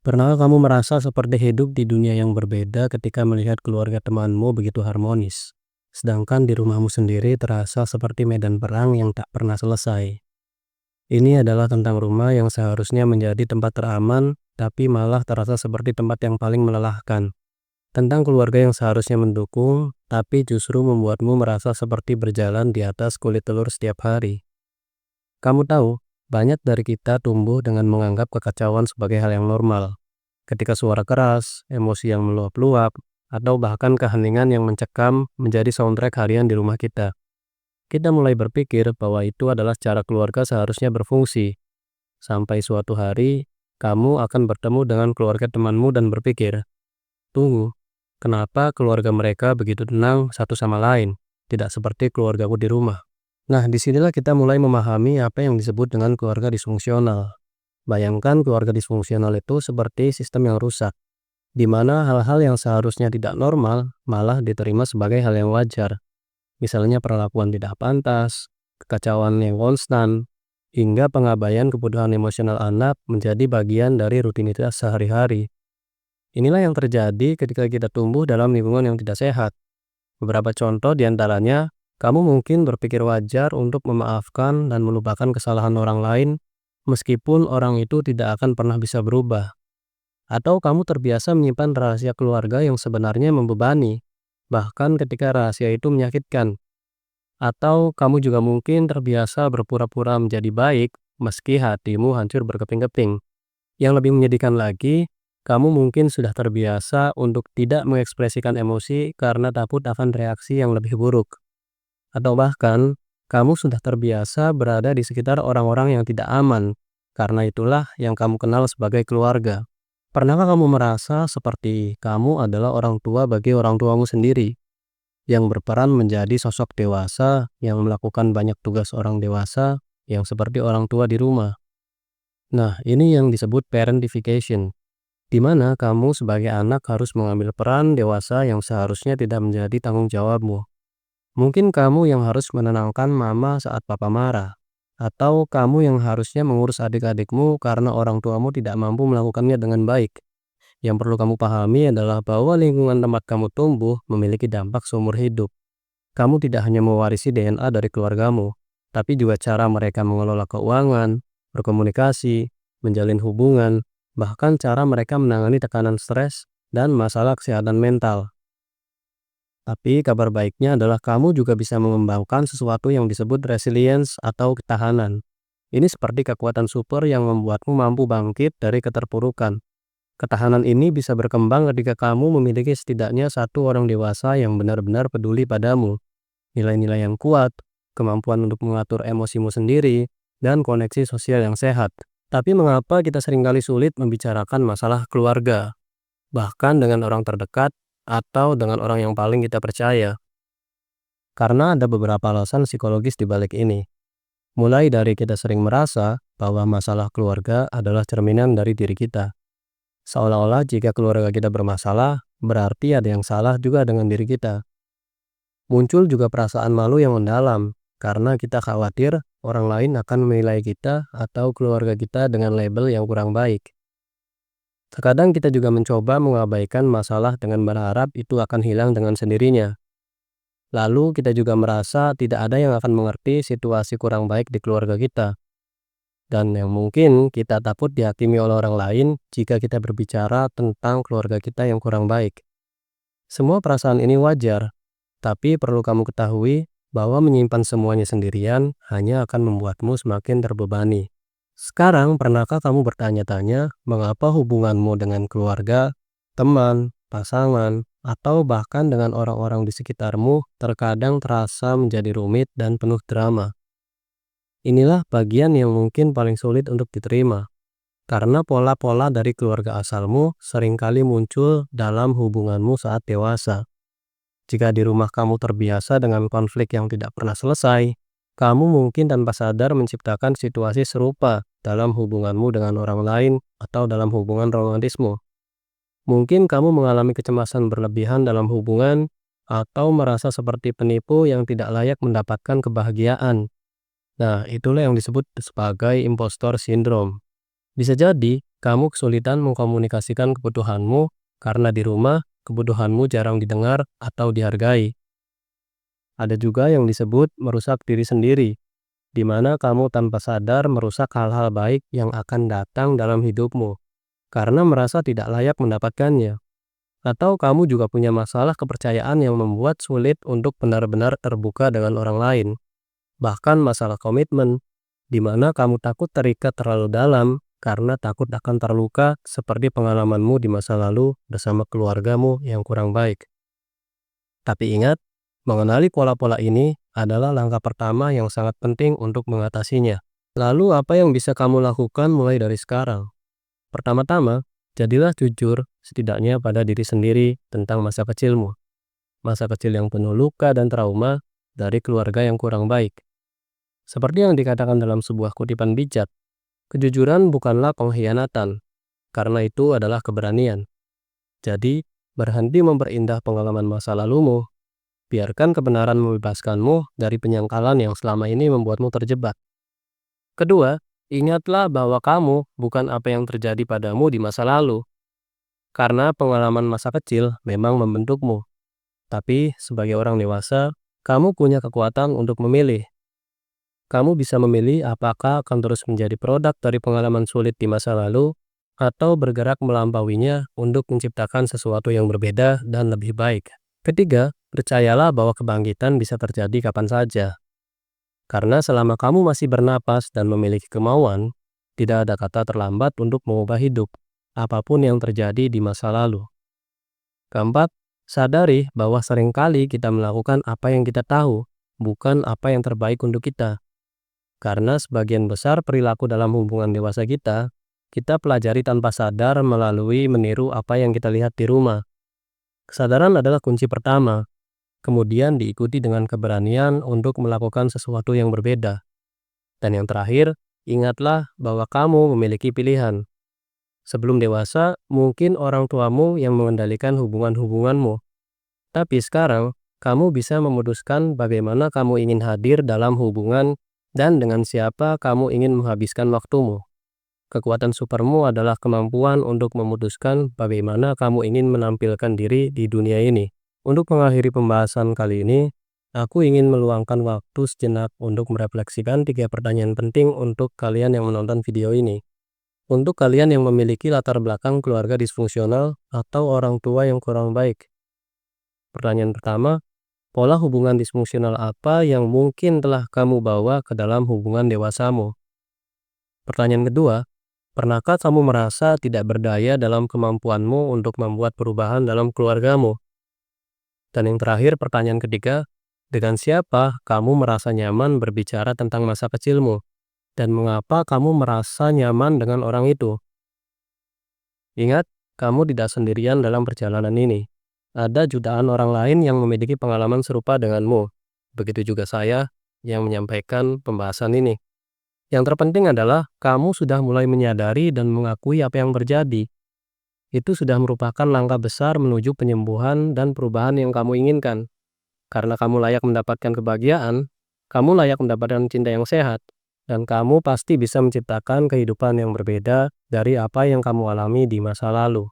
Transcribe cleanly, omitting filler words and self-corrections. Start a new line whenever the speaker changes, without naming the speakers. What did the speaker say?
Pernahkah kamu merasa seperti hidup di dunia yang berbeda ketika melihat keluarga temanmu begitu harmonis, sedangkan di rumahmu sendiri terasa seperti medan perang yang tak pernah selesai? Ini adalah tentang rumah yang seharusnya menjadi tempat teraman, tapi malah terasa seperti tempat yang paling melelahkan. Tentang keluarga yang seharusnya mendukung, tapi justru membuatmu merasa seperti berjalan di atas kulit telur setiap hari. Kamu tahu, banyak dari kita tumbuh dengan menganggap kekacauan sebagai hal yang normal. Ketika suara keras, emosi yang meluap-luap, atau bahkan keheningan yang mencekam menjadi soundtrack harian di rumah kita. Kita mulai berpikir bahwa itu adalah cara keluarga seharusnya berfungsi. Sampai suatu hari, kamu akan bertemu dengan keluarga temanmu dan berpikir, tunggu, kenapa keluarga mereka begitu tenang satu sama lain, tidak seperti keluargaku di rumah? Nah, disinilah kita mulai memahami apa yang disebut dengan keluarga disfungsional. Bayangkan keluarga disfungsional itu seperti sistem yang rusak, di mana hal-hal yang seharusnya tidak normal malah diterima sebagai hal yang wajar. Misalnya perlakuan tidak pantas, kekacauan yang konstan, hingga pengabaian kebutuhan emosional anak menjadi bagian dari rutinitas sehari-hari. Inilah yang terjadi ketika kita tumbuh dalam lingkungan yang tidak sehat. Beberapa contoh diantaranya, kamu mungkin berpikir wajar untuk memaafkan dan melupakan kesalahan orang lain, meskipun orang itu tidak akan pernah bisa berubah. Atau kamu terbiasa menyimpan rahasia keluarga yang sebenarnya membebani, bahkan ketika rahasia itu menyakitkan. Atau kamu juga mungkin terbiasa berpura-pura menjadi baik, meski hatimu hancur berkeping-keping. Yang lebih menyedihkan lagi, kamu mungkin sudah terbiasa untuk tidak mengekspresikan emosi karena takut akan reaksi yang lebih buruk. Atau bahkan, kamu sudah terbiasa berada di sekitar orang-orang yang tidak aman, karena itulah yang kamu kenal sebagai keluarga. Pernahkah kamu merasa seperti kamu adalah orang tua bagi orang tuamu sendiri, yang berperan menjadi sosok dewasa yang melakukan banyak tugas orang dewasa yang seperti orang tua di rumah? Nah, ini yang disebut parentification, di mana kamu sebagai anak harus mengambil peran dewasa yang seharusnya tidak menjadi tanggung jawabmu. Mungkin kamu yang harus menenangkan mama saat papa marah, atau kamu yang harusnya mengurus adik-adikmu karena orang tuamu tidak mampu melakukannya dengan baik. Yang perlu kamu pahami adalah bahwa lingkungan tempat kamu tumbuh memiliki dampak seumur hidup. Kamu tidak hanya mewarisi DNA dari keluargamu, tapi juga cara mereka mengelola keuangan, berkomunikasi, menjalin hubungan, bahkan cara mereka menangani tekanan stres dan masalah kesehatan mental. Tapi kabar baiknya adalah kamu juga bisa mengembangkan sesuatu yang disebut resilience atau ketahanan. Ini seperti kekuatan super yang membuatmu mampu bangkit dari keterpurukan. Ketahanan ini bisa berkembang ketika kamu memiliki setidaknya satu orang dewasa yang benar-benar peduli padamu. Nilai-nilai yang kuat, kemampuan untuk mengatur emosimu sendiri, dan koneksi sosial yang sehat. Tapi mengapa kita seringkali sulit membicarakan masalah keluarga, bahkan dengan orang terdekat atau dengan orang yang paling kita percaya? Karena ada beberapa alasan psikologis di balik ini. Mulai dari kita sering merasa bahwa masalah keluarga adalah cerminan dari diri kita. Seolah-olah jika keluarga kita bermasalah, berarti ada yang salah juga dengan diri kita. Muncul juga perasaan malu yang mendalam, karena kita khawatir orang lain akan menilai kita atau keluarga kita dengan label yang kurang baik. Terkadang kita juga mencoba mengabaikan masalah dengan berharap itu akan hilang dengan sendirinya. Lalu kita juga merasa tidak ada yang akan mengerti situasi kurang baik di keluarga kita. Dan yang mungkin kita takut dihakimi oleh orang lain jika kita berbicara tentang keluarga kita yang kurang baik. Semua perasaan ini wajar, tapi perlu kamu ketahui bahwa menyimpan semuanya sendirian hanya akan membuatmu semakin terbebani. Sekarang, pernahkah kamu bertanya-tanya mengapa hubunganmu dengan keluarga, teman, pasangan, atau bahkan dengan orang-orang di sekitarmu terkadang terasa menjadi rumit dan penuh drama? Inilah bagian yang mungkin paling sulit untuk diterima, karena pola-pola dari keluarga asalmu seringkali muncul dalam hubunganmu saat dewasa. Jika di rumah kamu terbiasa dengan konflik yang tidak pernah selesai, kamu mungkin tanpa sadar menciptakan situasi serupa dalam hubunganmu dengan orang lain atau dalam hubungan romantismu. Mungkin kamu mengalami kecemasan berlebihan dalam hubungan atau merasa seperti penipu yang tidak layak mendapatkan kebahagiaan. Nah, itulah yang disebut sebagai impostor syndrome. Bisa jadi, kamu kesulitan mengkomunikasikan kebutuhanmu karena di rumah kebutuhanmu jarang didengar atau dihargai. Ada juga yang disebut merusak diri sendiri, di mana kamu tanpa sadar merusak hal-hal baik yang akan datang dalam hidupmu karena merasa tidak layak mendapatkannya. Atau kamu juga punya masalah kepercayaan yang membuat sulit untuk benar-benar terbuka dengan orang lain. Bahkan masalah komitmen, di mana kamu takut terikat terlalu dalam karena takut akan terluka seperti pengalamanmu di masa lalu bersama keluargamu yang kurang baik. Tapi ingat, mengenali pola-pola ini adalah langkah pertama yang sangat penting untuk mengatasinya. Lalu apa yang bisa kamu lakukan mulai dari sekarang? Pertama-tama, jadilah jujur setidaknya pada diri sendiri tentang masa kecilmu. Masa kecil yang penuh luka dan trauma dari keluarga yang kurang baik. Seperti yang dikatakan dalam sebuah kutipan bijak, kejujuran bukanlah pengkhianatan, karena itu adalah keberanian. Jadi, berhenti memperindah pengalaman masa lalumu. Biarkan kebenaran membebaskanmu dari penyangkalan yang selama ini membuatmu terjebak. Kedua, ingatlah bahwa kamu bukan apa yang terjadi padamu di masa lalu. Karena pengalaman masa kecil memang membentukmu. Tapi sebagai orang dewasa, kamu punya kekuatan untuk memilih. Kamu bisa memilih apakah akan terus menjadi produk dari pengalaman sulit di masa lalu atau bergerak melampauinya untuk menciptakan sesuatu yang berbeda dan lebih baik. Ketiga, percayalah bahwa kebangkitan bisa terjadi kapan saja. Karena selama kamu masih bernapas dan memiliki kemauan, tidak ada kata terlambat untuk mengubah hidup, apapun yang terjadi di masa lalu. Keempat, sadari bahwa seringkali kita melakukan apa yang kita tahu, bukan apa yang terbaik untuk kita. Karena sebagian besar perilaku dalam hubungan dewasa kita pelajari tanpa sadar melalui meniru apa yang kita lihat di rumah. Kesadaran adalah kunci pertama, kemudian diikuti dengan keberanian untuk melakukan sesuatu yang berbeda. Dan yang terakhir, ingatlah bahwa kamu memiliki pilihan. Sebelum dewasa, mungkin orang tuamu yang mengendalikan hubungan-hubunganmu. Tapi sekarang, kamu bisa memutuskan bagaimana kamu ingin hadir dalam hubungan dan dengan siapa kamu ingin menghabiskan waktumu. Kekuatan supermu adalah kemampuan untuk memutuskan bagaimana kamu ingin menampilkan diri di dunia ini. Untuk mengakhiri pembahasan kali ini, aku ingin meluangkan waktu sejenak untuk merefleksikan 3 pertanyaan penting untuk kalian yang menonton video ini. Untuk kalian yang memiliki latar belakang keluarga disfungsional atau orang tua yang kurang baik. Pertanyaan pertama, pola hubungan disfungsional apa yang mungkin telah kamu bawa ke dalam hubungan dewasamu? Pertanyaan kedua, pernahkah kamu merasa tidak berdaya dalam kemampuanmu untuk membuat perubahan dalam keluargamu? Dan yang terakhir, pertanyaan ketiga, dengan siapa kamu merasa nyaman berbicara tentang masa kecilmu? Dan mengapa kamu merasa nyaman dengan orang itu? Ingat, kamu tidak sendirian dalam perjalanan ini. Ada jutaan orang lain yang memiliki pengalaman serupa denganmu. Begitu juga saya yang menyampaikan pembahasan ini. Yang terpenting adalah kamu sudah mulai menyadari dan mengakui apa yang terjadi. Itu sudah merupakan langkah besar menuju penyembuhan dan perubahan yang kamu inginkan. Karena kamu layak mendapatkan kebahagiaan, kamu layak mendapatkan cinta yang sehat, dan kamu pasti bisa menciptakan kehidupan yang berbeda dari apa yang kamu alami di masa lalu.